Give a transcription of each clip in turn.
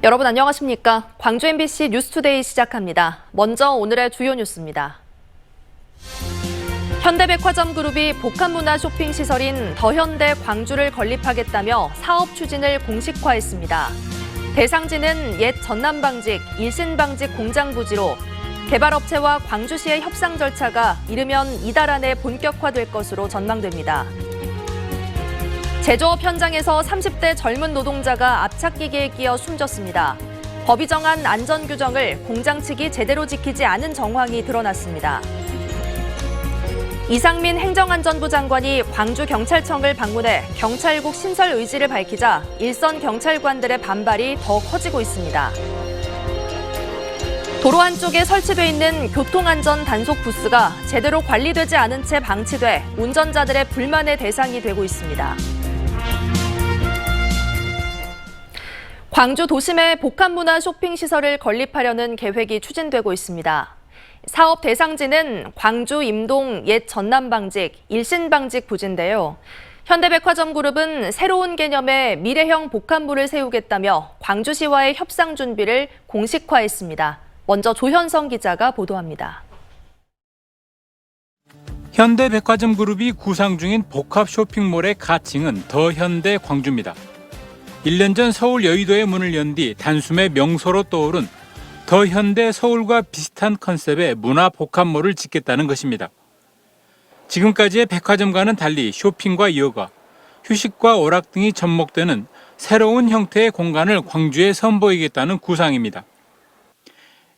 여러분 안녕하십니까? 광주 MBC 뉴스투데이 시작합니다. 먼저 오늘의 주요 뉴스입니다. 현대백화점 그룹이 복합문화 쇼핑 시설인 더현대 광주를 건립하겠다며 사업 추진을 공식화했습니다. 대상지는 옛 전남방직, 일신방직 공장 부지로 개발업체와 광주시의 협상 절차가 이르면 이달 안에 본격화될 것으로 전망됩니다. 제조업 현장에서 30대 젊은 노동자가 압착기계에 끼어 숨졌습니다. 법이 정한 안전규정을 공장 측이 제대로 지키지 않은 정황이 드러났습니다. 이상민 행정안전부 장관이 광주경찰청을 방문해 경찰국 신설 의지를 밝히자 일선 경찰관들의 반발이 더 커지고 있습니다. 도로 한쪽에 설치돼 있는 교통안전 단속 부스가 제대로 관리되지 않은 채 방치돼 운전자들의 불만의 대상이 되고 있습니다. 광주 도심에 복합문화 쇼핑 시설을 건립하려는 계획이 추진되고 있습니다. 사업 대상지는 광주 임동 옛 전남방직, 일신방직 부지인데요. 현대백화점 그룹은 새로운 개념의 미래형 복합물을 세우겠다며 광주시와의 협상 준비를 공식화했습니다. 먼저 조현성 기자가 보도합니다. 현대백화점 그룹이 구상 중인 복합 쇼핑몰의 가칭은 더현대 광주입니다. 1년 전 서울 여의도에 문을 연 뒤 단숨에 명소로 떠오른 더현대 서울과 비슷한 컨셉의 문화 복합몰을 짓겠다는 것입니다. 지금까지의 백화점과는 달리 쇼핑과 여가, 휴식과 오락 등이 접목되는 새로운 형태의 공간을 광주에 선보이겠다는 구상입니다.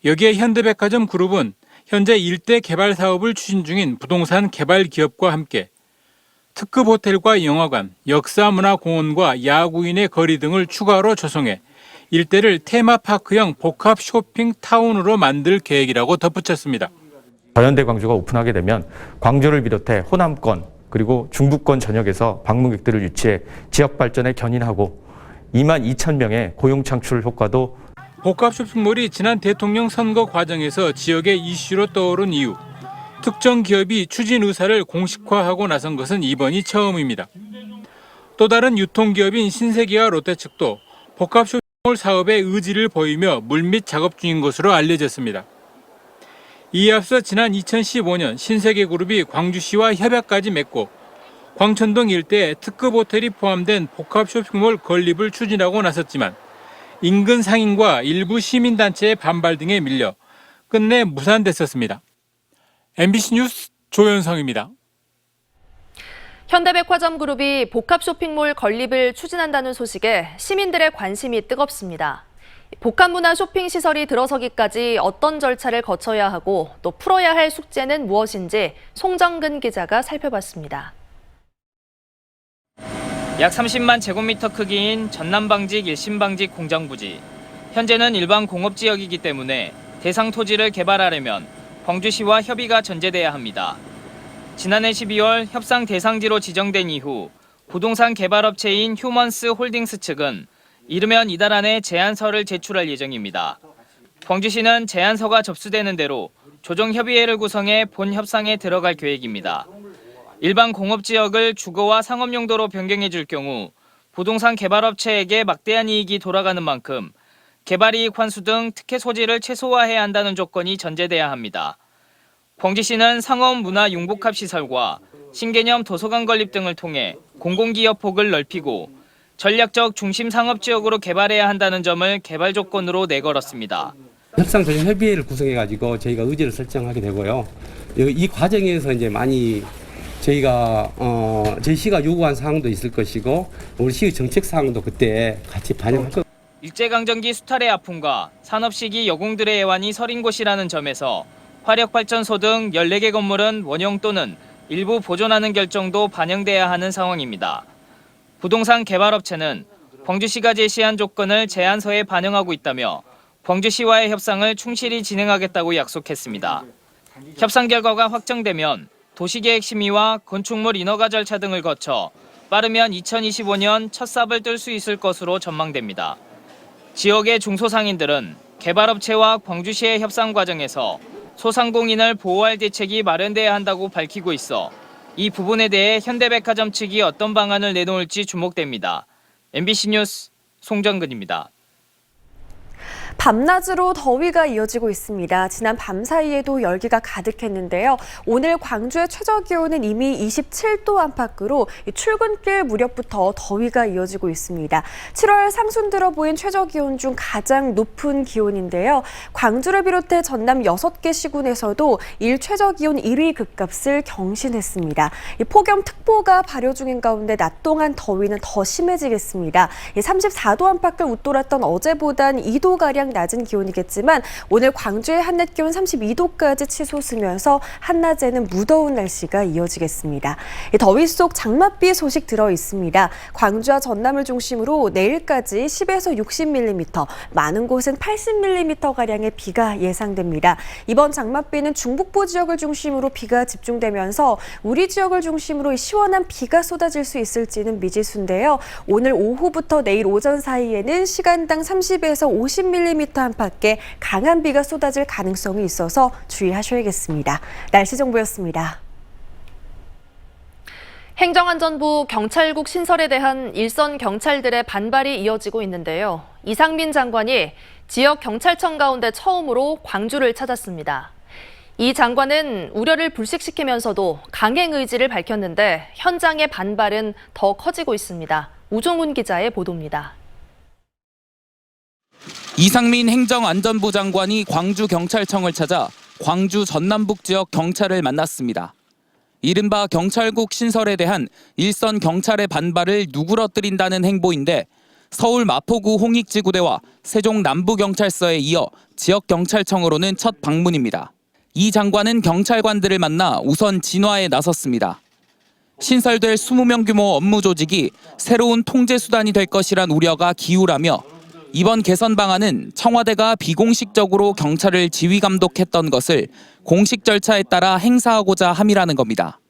여기에 현대백화점 그룹은 현재 일대 개발 사업을 추진 중인 부동산 개발 기업과 함께 특급 호텔과 영화관, 역사문화공원과 야구인의 거리 등을 추가로 조성해 일대를 테마파크형 복합 쇼핑타운으로 만들 계획이라고 덧붙였습니다. 더현대 광주가 오픈하게 되면 광주를 비롯해 호남권 그리고 중부권 전역에서 방문객들을 유치해 지역 발전에 견인하고 2만 2천 명의 고용 창출 효과도. 복합 쇼핑몰이 지난 대통령 선거 과정에서 지역의 이슈로 떠오른 이후 특정 기업이 추진 의사를 공식화하고 나선 것은 이번이 처음입니다. 또 다른 유통기업인 신세계와 롯데 측도 복합 쇼핑몰 사업에 의지를 보이며 물밑 작업 중인 것으로 알려졌습니다. 이에 앞서 지난 2015년 신세계그룹이 광주시와 협약까지 맺고 광천동 일대에 특급 호텔이 포함된 복합 쇼핑몰 건립을 추진하고 나섰지만 인근 상인과 일부 시민단체의 반발 등에 밀려 끝내 무산됐었습니다. MBC 뉴스 조현성입니다. 현대백화점 그룹이 복합 쇼핑몰 건립을 추진한다는 소식에 시민들의 관심이 뜨겁습니다. 복합문화 쇼핑 시설이 들어서기까지 어떤 절차를 거쳐야 하고 또 풀어야 할 숙제는 무엇인지 송정근 기자가 살펴봤습니다. 약 30만 제곱미터 크기인 전남방직 일신방직 공장 부지. 현재는 일반 공업지역이기 때문에 대상 토지를 개발하려면 광주시와 협의가 전제돼야 합니다. 지난해 12월 협상 대상지로 지정된 이후 부동산 개발업체인 휴먼스 홀딩스 측은 이르면 이달 안에 제안서를 제출할 예정입니다. 광주시는 제안서가 접수되는 대로 조정협의회를 구성해 본 협상에 들어갈 계획입니다. 일반 공업지역을 주거와 상업용도로 변경해 줄 경우 부동산 개발업체에게 막대한 이익이 돌아가는 만큼 개발이익 환수 등 특혜 소지를 최소화해야 한다는 조건이 전제돼야 합니다. 광주시는 상업 문화 융복합 시설과 신개념 도서관 건립 등을 통해 공공기업 폭을 넓히고 전략적 중심 상업지역으로 개발해야 한다는 점을 개발 조건으로 내걸었습니다. 협상 조정 협의회를 구성해가지고 저희가 의지를 설정하게 되고요. 이 과정에서 이제 많이 저희가 저희 시가 요구한 사항도 있을 것이고 우리 시의 정책 사항도 그때 같이 반영할 겁니다. 일제강점기 수탈의 아픔과 산업시기 여공들의 애환이 서린 곳이라는 점에서 화력발전소 등 14개 건물은 원형 또는 일부 보존하는 결정도 반영돼야 하는 상황입니다. 부동산 개발업체는 광주시가 제시한 조건을 제안서에 반영하고 있다며 광주시와의 협상을 충실히 진행하겠다고 약속했습니다. 협상 결과가 확정되면 도시계획심의와 건축물 인허가 절차 등을 거쳐 빠르면 2025년 첫 삽을 뜰 수 있을 것으로 전망됩니다. 지역의 중소상인들은 개발업체와 광주시의 협상 과정에서 소상공인을 보호할 대책이 마련돼야 한다고 밝히고 있어 이 부분에 대해 현대백화점 측이 어떤 방안을 내놓을지 주목됩니다. MBC 뉴스 송정근입니다. 밤낮으로 더위가 이어지고 있습니다. 지난 밤 사이에도 열기가 가득했는데요. 오늘 광주의 최저 기온은 이미 27도 안팎으로 출근길 무렵부터 더위가 이어지고 있습니다. 7월 상순 들어 보인 최저 기온 중 가장 높은 기온인데요. 광주를 비롯해 전남 6개 시군에서도 일 최저 기온 1위 급값을 경신했습니다. 폭염특보가 발효 중인 가운데 낮 동안 더위는 더 심해지겠습니다. 34도 안팎을 웃돌았던 어제보단 2도가량 낮은 기온이겠지만 오늘 광주의 한낮 기온 32도까지 치솟으면서 한낮에는 무더운 날씨가 이어지겠습니다. 더위 속 장맛비 소식 들어 있습니다. 광주와 전남을 중심으로 내일까지 10에서 60mm, 많은 곳은 80mm가량의 비가 예상됩니다. 이번 장맛비는 중북부 지역을 중심으로 비가 집중되면서 우리 지역을 중심으로 시원한 비가 쏟아질 수 있을지는 미지수인데요. 오늘 오후부터 내일 오전 사이에는 시간당 30에서 50mm 안팎의 강한 비가 쏟아질 가능성이 있어서 주의하셔야겠습니다. 날씨 정보였습니다. 행정안전부 경찰국 신설에 대한 일선 경찰들의 반발이 이어지고 있는데요. 이상민 장관이 지역 경찰청 가운데 처음으로 광주를 찾았습니다. 이 장관은 우려를 불식시키면서도 강행 의지를 밝혔는데 현장의 반발은 더 커지고 있습니다. 우종훈 기자의 보도입니다. 이상민 행정안전부 장관이 광주경찰청을 찾아 광주 전남북 지역 경찰을 만났습니다. 이른바 경찰국 신설에 대한 일선 경찰의 반발을 누그러뜨린다는 행보인데 서울 마포구 홍익지구대와 세종 남부경찰서에 이어 지역경찰청으로는 첫 방문입니다. 이 장관은 경찰관들을 만나 우선 진화에 나섰습니다. 신설될 20명 규모 업무 조직이 새로운 통제 수단이 될 것이란 우려가 기우라며 이번 개선 방안은 청와대가 비공식적으로 경찰을 지휘 감독했던 것을 공식 절차에 따라 행사하고자 함이라는 겁니다.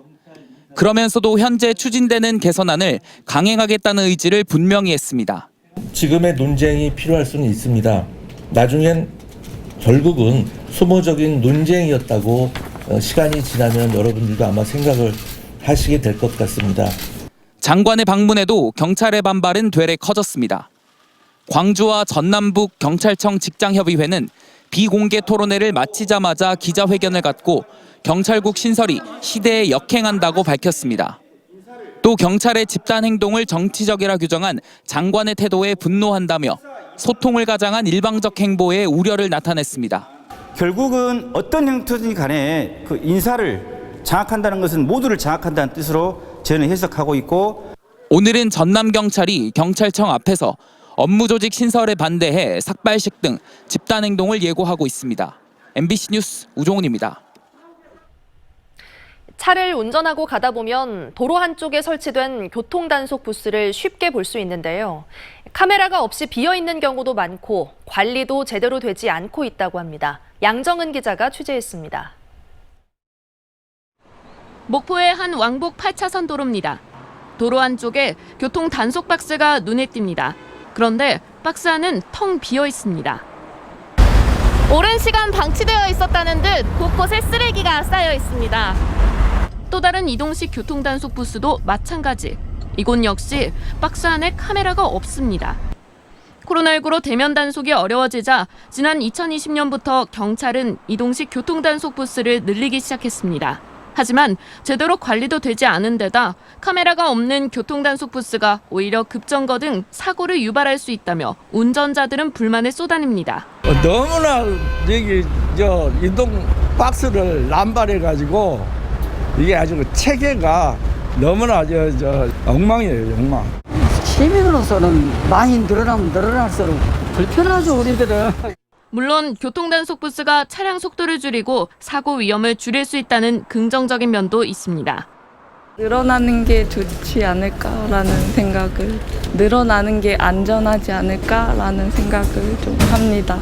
그러면서도 현재 추진되는 개선안을 강행하겠다는 의지를 분명히 했습니다. 지금의 논쟁이 필요할 수는 있습니다. 나중엔 결국은 소모적인 논쟁이었다고 시간이 지나면 여러분들도 아마 생각을 하시게 될 것 같습니다. 장관의 방문에도 경찰의 반발은 되레 커졌습니다. 광주와 전남북 경찰청 직장협의회는 비공개 토론회를 마치자마자 기자회견을 갖고 경찰국 신설이 시대에 역행한다고 밝혔습니다. 또 경찰의 집단 행동을 정치적이라 규정한 장관의 태도에 분노한다며 소통을 가장한 일방적 행보에 우려를 나타냈습니다. 결국은 어떤 형태든 간에 그 인사를 장악한다는 것은 모두를 장악한다는 뜻으로 저는 해석하고 있고, 오늘은 전남경찰이 경찰청 앞에서 업무 조직 신설에 반대해 삭발식 등 집단 행동을 예고하고 있습니다. MBC 뉴스 우종훈입니다. 차를 운전하고 가다 보면 도로 한쪽에 설치된 교통단속 부스를 쉽게 볼 수 있는데요. 카메라가 없이 비어있는 경우도 많고 관리도 제대로 되지 않고 있다고 합니다. 양정은 기자가 취재했습니다. 목포의 한 왕복 8차선 도로입니다. 도로 한쪽에 교통 단속 박스가 눈에 띕니다. 그런데 박스 안은 텅 비어 있습니다. 오랜 시간 방치되어 있었다는 듯 곳곳에 쓰레기가 쌓여 있습니다. 또 다른 이동식 교통단속 부스도 마찬가지. 이곳 역시 박스 안에 카메라가 없습니다. 코로나19로 대면 단속이 어려워지자 지난 2020년부터 경찰은 이동식 교통단속 부스를 늘리기 시작했습니다. 하지만 제대로 관리도 되지 않은 데다 카메라가 없는 교통단속 부스가 오히려 급정거 등 사고를 유발할 수 있다며 운전자들은 불만을 쏟아냅니다. 너무나 여기 이동 박스를 남발해가지고 이게 아주 체계가 너무나 엉망이에요, 엉망. 시민으로서는 많이 늘어나면 늘어날수록 불편하죠, 우리들은. 물론 교통단속 부스가 차량 속도를 줄이고 사고 위험을 줄일 수 있다는 긍정적인 면도 있습니다. 늘어나는 게 좋지 않을까라는 생각을, 늘어나는 게 안전하지 않을까라는 생각을 좀 합니다.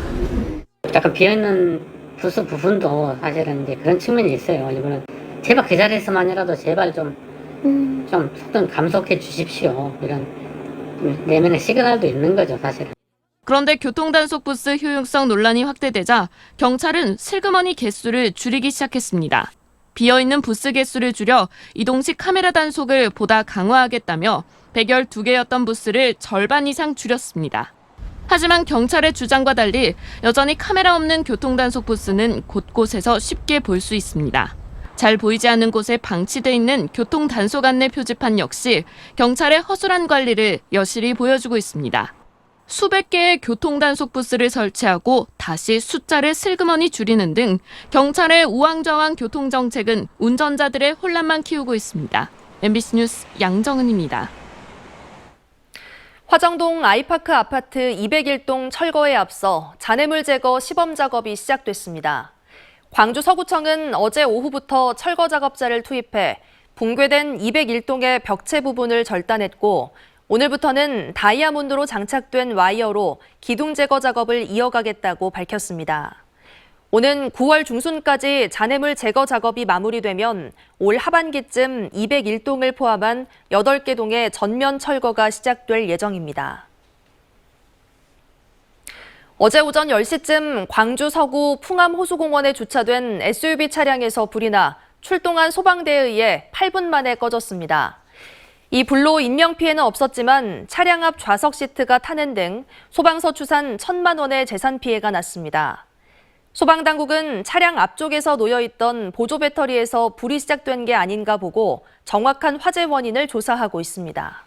약간 비어있는 부스 부분도 사실은 이제 그런 측면이 있어요. 이거는 제발 그 자리에서만이라도 제발 좀 속도는 감속해 주십시오. 이런 내면의 시그널도 있는 거죠, 사실은. 그런데 교통단속 부스 효용성 논란이 확대되자 경찰은 슬그머니 개수를 줄이기 시작했습니다. 비어있는 부스 개수를 줄여 이동식 카메라 단속을 보다 강화하겠다며 112개였던 부스를 절반 이상 줄였습니다. 하지만 경찰의 주장과 달리 여전히 카메라 없는 교통단속 부스는 곳곳에서 쉽게 볼 수 있습니다. 잘 보이지 않는 곳에 방치돼 있는 교통단속 안내 표지판 역시 경찰의 허술한 관리를 여실히 보여주고 있습니다. 수백 개의 교통단속 부스를 설치하고 다시 숫자를 슬그머니 줄이는 등 경찰의 우왕좌왕 교통정책은 운전자들의 혼란만 키우고 있습니다. MBC 뉴스 양정은입니다. 화정동 아이파크 아파트 201동 철거에 앞서 잔해물 제거 시범 작업이 시작됐습니다. 광주 서구청은 어제 오후부터 철거 작업자를 투입해 붕괴된 201동의 벽체 부분을 절단했고 오늘부터는 다이아몬드로 장착된 와이어로 기둥 제거 작업을 이어가겠다고 밝혔습니다. 오는 9월 중순까지 잔해물 제거 작업이 마무리되면 올 하반기쯤 201동을 포함한 8개 동의 전면 철거가 시작될 예정입니다. 어제 오전 10시쯤 광주 서구 풍암호수공원에 주차된 SUV 차량에서 불이 나 출동한 소방대에 의해 8분 만에 꺼졌습니다. 이 불로 인명피해는 없었지만 차량 앞 좌석 시트가 타는 등 소방서 추산 1,000만 원의 재산 피해가 났습니다. 소방당국은 차량 앞쪽에서 놓여있던 보조 배터리에서 불이 시작된 게 아닌가 보고 정확한 화재 원인을 조사하고 있습니다.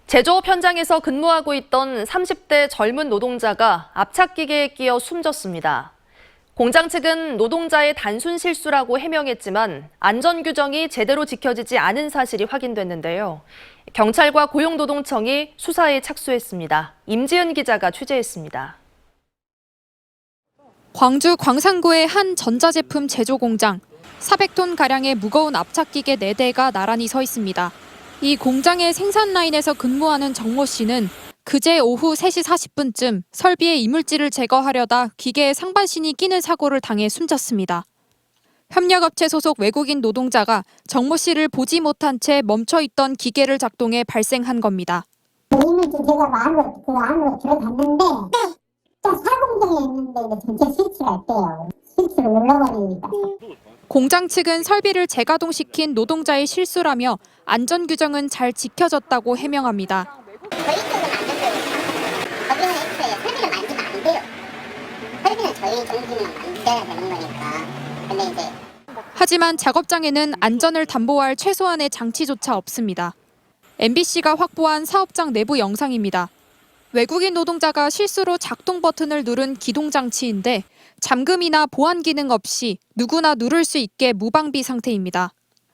제조업 현장에서 근무하고 있던 30대 젊은 노동자가 압착기계에 끼어 숨졌습니다. 공장 측은 노동자의 단순 실수라고 해명했지만 안전규정이 제대로 지켜지지 않은 사실이 확인됐는데요. 경찰과 고용노동청이 수사에 착수했습니다. 임지은 기자가 취재했습니다. 광주 광산구의 한 전자제품 제조 공장. 400톤가량의 무거운 압착기계 4대가 나란히 서 있습니다. 이 공장의 생산 라인에서 근무하는 정모 씨는 그제 오후 3시 40분쯤 설비의 이물질을 제거하려다 기계에 상반신이 끼는 사고를 당해 숨졌습니다. 협력업체 소속 외국인 노동자가 정모 씨를 보지 못한 채 멈춰있던 기계를 작동해 발생한 겁니다. 이물질 제거가 안으로 들어갔는데 또 사공정에 있는데 전체 스위치가 있대요. 스위치를 눌러버리니까. 공장 측은 설비를 재가동시킨 노동자의 실수라며 안전규정은 잘 지켜졌다고 해명합니다. 저희 쪽은 안전적이다. 법령에 있어야 설비를 만지면 안 돼요. 설비는 저희 정지는 있어야 되는 거니까. 근데 이제 하지만 작업장에는 안전을 담보할 최소한의 장치조차 없습니다. MBC가 확보한 사업장 내부 영상입니다. 외국인 노동자가 실수로 작동 버튼을 누른 기동장치인데 잠금이나 보안 기능 없이 누구나 누를 수 있게 무방비 상태입니다.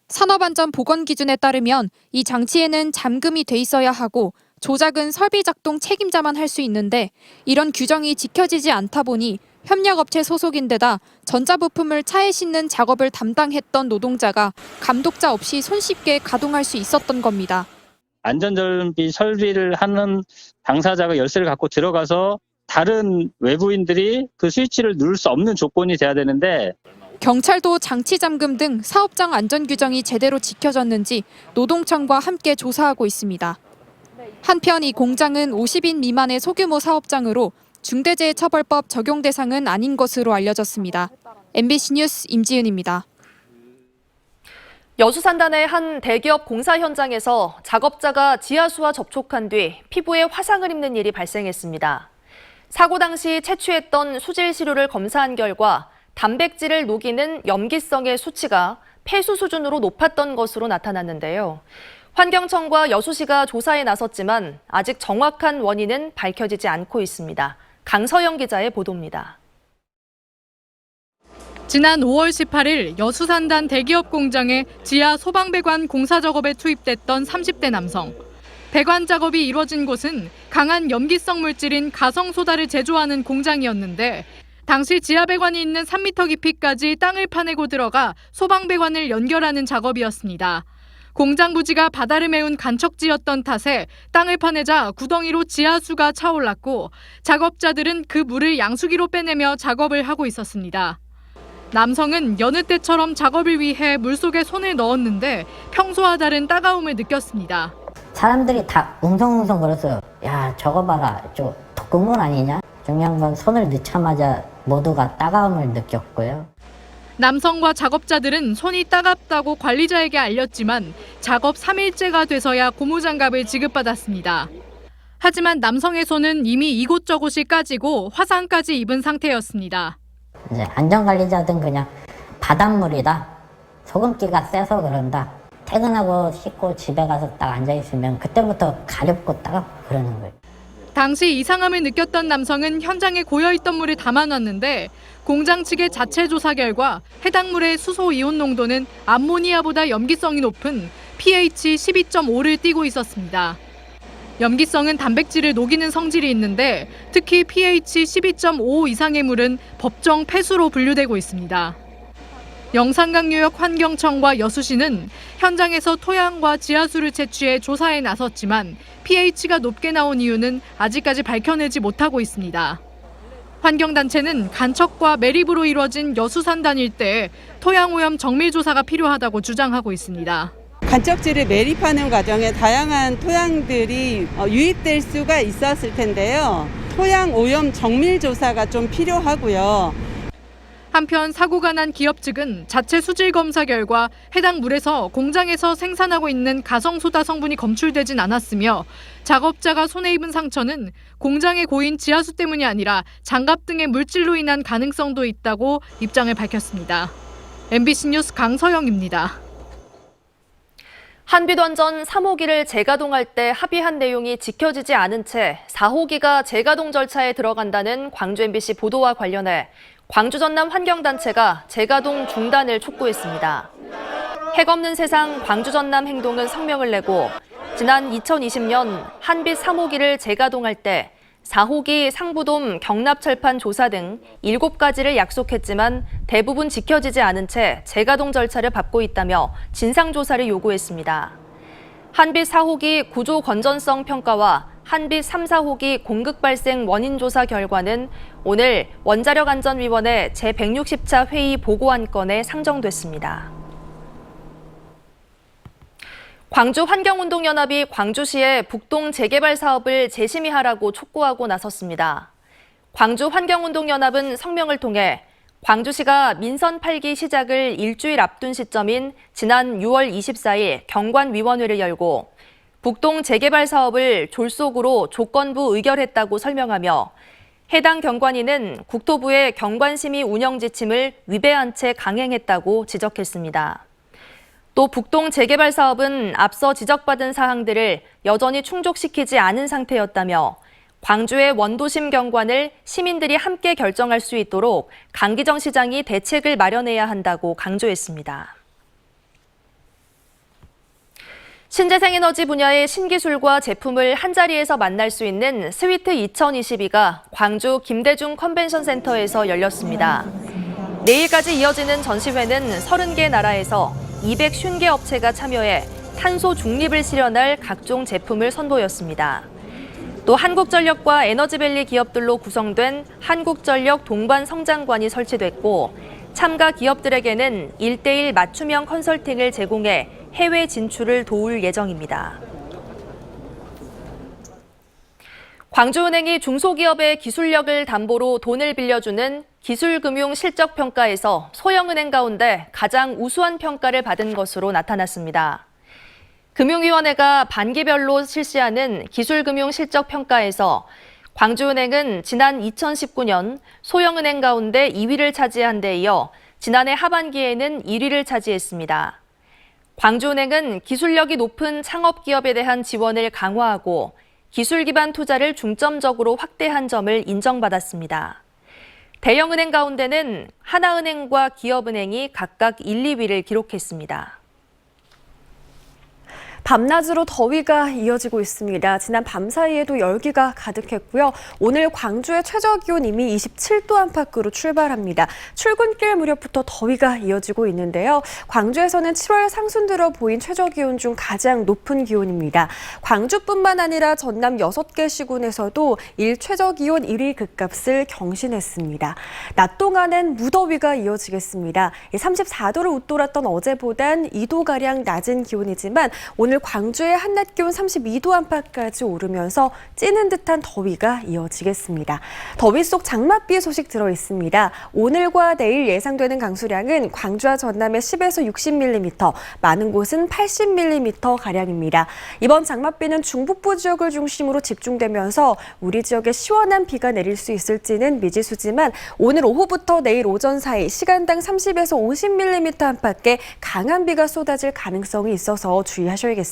산업안전보건기준에 따르면 이 장치에는 잠금이 돼 있어야 하고 조작은 설비 작동 책임자만 할 수 있는데 이런 규정이 지켜지지 않다 보니 협력업체 소속인데다 전자부품을 차에 싣는 작업을 담당했던 노동자가 감독자 없이 손쉽게 가동할 수 있었던 겁니다. 안전정비 설비를 하는 당사자가 열쇠를 갖고 들어가서 다른 외부인들이 그 스위치를 누를 수 없는 조건이 돼야 되는데 경찰도 장치 잠금 등 사업장 안전 규정이 제대로 지켜졌는지 노동청과 함께 조사하고 있습니다. 한편 이 공장은 50인 미만의 소규모 사업장으로 중대재해처벌법 적용 대상은 아닌 것으로 알려졌습니다. MBC 뉴스 임지은입니다. 여수 산단의 한 대기업 공사 현장에서 작업자가 지하수와 접촉한 뒤 피부에 화상을 입는 일이 발생했습니다. 사고 당시 채취했던 수질 시료를 검사한 결과 단백질을 녹이는 염기성의 수치가 폐수 수준으로 높았던 것으로 나타났는데요. 환경청과 여수시가 조사에 나섰지만 아직 정확한 원인은 밝혀지지 않고 있습니다. 강서영 기자의 보도입니다. 지난 5월 18일 여수 산단 대기업 공장에 지하 소방배관 공사 작업에 투입됐던 30대 남성. 배관 작업이 이뤄진 곳은 강한 염기성 물질인 가성소다를 제조하는 공장이었는데 당시 지하 배관이 있는 3m 깊이까지 땅을 파내고 들어가 소방배관을 연결하는 작업이었습니다. 공장 부지가 바다를 메운 간척지였던 탓에 땅을 파내자 구덩이로 지하수가 차올랐고 작업자들은 그 물을 양수기로 빼내며 작업을 하고 있었습니다. 남성은 여느 때처럼 작업을 위해 물속에 손을 넣었는데 평소와 다른 따가움을 느꼈습니다. 사람들이 다 웅성웅성 거렸어요. 야, 저거 봐라. 저 독극물 아니냐? 중요한 건 손을 넣자마자 모두가 따가움을 느꼈고요. 남성과 작업자들은 손이 따갑다고 관리자에게 알렸지만 작업 3일째가 돼서야 고무장갑을 지급받았습니다. 하지만 남성의 손은 이미 이곳저곳이 까지고 화상까지 입은 상태였습니다. 이제 안전관리자든 그냥 바닷물이다, 소금기가 세서 그런다, 퇴근하고 씻고 집에 가서 딱 앉아있으면 그때부터 가렵고 따갑고 그러는 거예요. 당시 이상함을 느꼈던 남성은 현장에 고여있던 물을 담아놨는데 공장 측의 자체 조사 결과 해당 물의 수소 이온 농도는 암모니아보다 염기성이 높은 pH 12.5를 띠고 있었습니다. 염기성은 단백질을 녹이는 성질이 있는데 특히 pH 12.5 이상의 물은 법정 폐수로 분류되고 있습니다. 영산강유역 환경청과 여수시는 현장에서 토양과 지하수를 채취해 조사에 나섰지만 pH가 높게 나온 이유는 아직까지 밝혀내지 못하고 있습니다. 환경단체는 간척과 매립으로 이루어진 여수산단 일대에 토양오염 정밀조사가 필요하다고 주장하고 있습니다. 간척지를 매립하는 과정에 다양한 토양들이 유입될 수가 있었을 텐데요. 토양오염 정밀조사가 좀 필요하고요. 한편 사고가 난 기업 측은 자체 수질 검사 결과 해당 물에서 공장에서 생산하고 있는 가성소다 성분이 검출되진 않았으며 작업자가 손에 입은 상처는 공장에 고인 지하수 때문이 아니라 장갑 등의 물질로 인한 가능성도 있다고 입장을 밝혔습니다. MBC 뉴스 강서영입니다. 한빛원전 3호기를 재가동할 때 합의한 내용이 지켜지지 않은 채 4호기가 재가동 절차에 들어간다는 광주 MBC 보도와 관련해 광주 전남 환경단체가 재가동 중단을 촉구했습니다. 핵없는 세상 광주 전남 행동은 성명을 내고 지난 2020년 한빛 3호기를 재가동할 때 4호기 상부돔 경납철판 조사 등 7가지를 약속했지만 대부분 지켜지지 않은 채 재가동 절차를 밟고 있다며 진상조사를 요구했습니다. 한빛 4호기 구조 건전성 평가와 한빛 3, 4호기 공급 발생 원인 조사 결과는 오늘 원자력안전위원회 제160차 회의 보고안건에 상정됐습니다. 광주환경운동연합이 광주시의 북동 재개발 사업을 재심의하라고 촉구하고 나섰습니다. 광주환경운동연합은 성명을 통해 광주시가 민선 8기 시작을 일주일 앞둔 시점인 지난 6월 24일 경관위원회를 열고 북동 재개발 사업을 졸속으로 조건부 의결했다고 설명하며 해당 경관위는 국토부의 경관심의 운영 지침을 위배한 채 강행했다고 지적했습니다. 또 북동 재개발 사업은 앞서 지적받은 사항들을 여전히 충족시키지 않은 상태였다며 광주의 원도심 경관을 시민들이 함께 결정할 수 있도록 강기정 시장이 대책을 마련해야 한다고 강조했습니다. 신재생에너지 분야의 신기술과 제품을 한자리에서 만날 수 있는 스위트 2022가 광주 김대중 컨벤션센터에서 열렸습니다. 내일까지 이어지는 전시회는 30개 나라에서 250개 업체가 참여해 탄소 중립을 실현할 각종 제품을 선보였습니다. 또 한국전력과 에너지밸리 기업들로 구성된 한국전력 동반 성장관이 설치됐고 참가 기업들에게는 1:1 맞춤형 컨설팅을 제공해 해외 진출을 도울 예정입니다. 광주은행이 중소기업의 기술력을 담보로 돈을 빌려주는 기술금융 실적평가에서 소형은행 가운데 가장 우수한 평가를 받은 것으로 나타났습니다. 금융위원회가 반기별로 실시하는 기술금융 실적평가에서 광주은행은 지난 2019년 소형은행 가운데 2위를 차지한 데 이어 지난해 하반기에는 1위를 차지했습니다. 광주은행은 기술력이 높은 창업기업에 대한 지원을 강화하고 기술 기반 투자를 중점적으로 확대한 점을 인정받았습니다. 대형은행 가운데는 하나은행과 기업은행이 각각 1, 2위를 기록했습니다. 밤낮으로 더위가 이어지고 있습니다. 지난 밤 사이에도 열기가 가득했고요. 오늘 광주의 최저기온 이미 27도 안팎으로 출발합니다. 출근길 무렵부터 더위가 이어지고 있는데요. 광주에서는 7월 상순 들어 보인 최저기온 중 가장 높은 기온입니다. 광주뿐만 아니라 전남 6개 시군에서도 일 최저기온 1위 급값을 경신했습니다. 낮 동안엔 무더위가 이어지겠습니다. 34도를 웃돌았던 어제보단 2도가량 낮은 기온이지만 오늘 오늘 광주의 한낮 기온 32도 안팎까지 오르면서 찌는 듯한 더위가 이어지겠습니다. 더위 속 장맛비 소식 들어 있습니다. 오늘과 내일 예상되는 강수량은 광주와 전남에 10에서 60mm, 많은 곳은 80mm 가량입니다. 이번 장맛비는 중북부 지역을 중심으로 집중되면서 우리 지역에 시원한 비가 내릴 수 있을지는 미지수지만 오늘 오후부터 내일 오전 사이 시간당 30에서 50mm 안팎의 강한 비가 쏟아질 가능성이 있어서 주의하셔야겠습니다.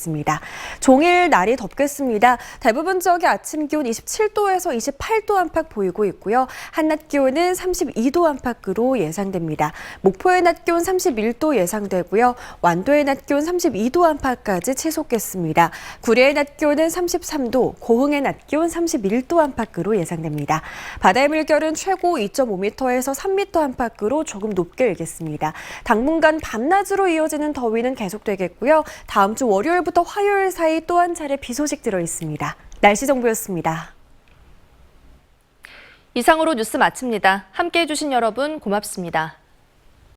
종일 날이 덥겠습니다. 대부분 지역의 아침 기온 27도에서 28도 안팎 보이고 있고요. 한낮 기온은 32도 안팎으로 예상됩니다. 목포의 낮 기온 31도 예상되고요. 완도의 낮 기온 32도 안팎까지 치솟겠습니다. 구리의 낮 기온은 33도, 고흥의 낮 기온 31도 안팎으로 예상됩니다. 바다의 물결은 최고 2.5m에서 3m 안팎으로 조금 높게 일겠습니다. 당분간 밤낮으로 이어지는 더위는 계속되겠고요. 다음 주 월요일부터 화요일 사이 또 한 차례 비 소식 들어 있습니다. 날씨 정보였습니다. 이상으로 뉴스 마칩니다. 함께해 주신 여러분 고맙습니다.